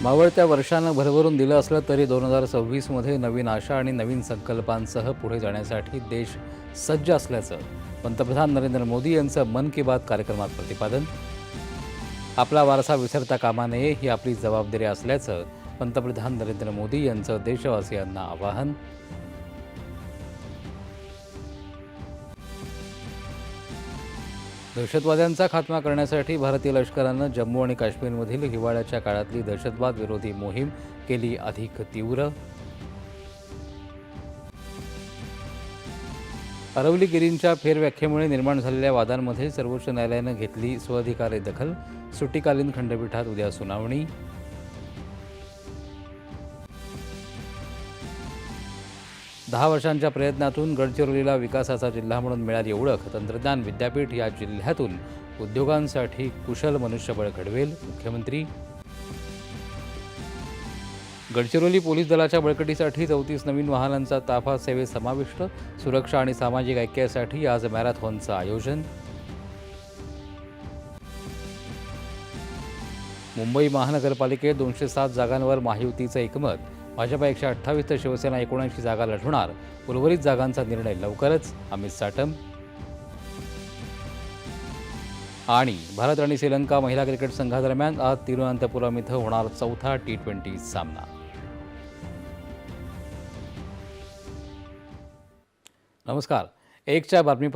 मावळत्या वर्षानं भरभरून दिलं असलं तरी 2026मध्ये नवीन आशा आणि नवीन संकल्पांसह पुढे जाण्यासाठी देश सज्ज असल्याचं पंतप्रधान नरेंद्र मोदी यांचं मन की बात कार्यक्रमात प्रतिपादन. आपला वारसा विसरता कामा नये ही आपली जबाबदारी असल्याचं पंतप्रधान नरेंद्र मोदी यांचं देशवासियांना आवाहन. दहशतवाद्यांचा खात्मा करण्यासाठी भारतीय लष्करानं जम्मू आणि काश्मीरमधील हिवाळ्याच्या काळातली दहशतवाद विरोधी मोहीम केली अधिक तीव्र. अरवलीगिरींच्या फेरव्याख्येमुळे निर्माण झालेल्या वादांमध्ये सर्वोच्च न्यायालयानं घेतली स्वाधिकारी दखल. सुट्टीकालीन खंडपीठात उद्या सुनावणी. दहा वर्षांच्या प्रयत्नातून गडचिरोलीला विकासाचा जिल्हा म्हणून मिळाली ओळख. तंत्रज्ञान विद्यापीठ या जिल्ह्यातून उद्योगांसाठी कुशल मनुष्यबळ घडवेल मुख्यमंत्री. गडचिरोली पोलीस दलाच्या बळकटीसाठी 34 नवीन वाहनांचा ताफा सेवेत समाविष्ट. सुरक्षा आणि सामाजिक ऐक्यासाठी आज मॅरेथॉनचं आयोजन. मुंबई महानगरपालिकेत 207 जागांवर महायुतीचं एकमत. भाजपा 128 तर शिवसेना 79 जागा लढवणार. उर्वरित जागांचा निर्णय लवकरच. अमित साटम. आणि भारत आणि श्रीलंका महिला क्रिकेट संघादरम्यान आज तिरुअनंतपुरम इथं होणार चौथा T20 सामना. नमस्कार. एकच्या बातमी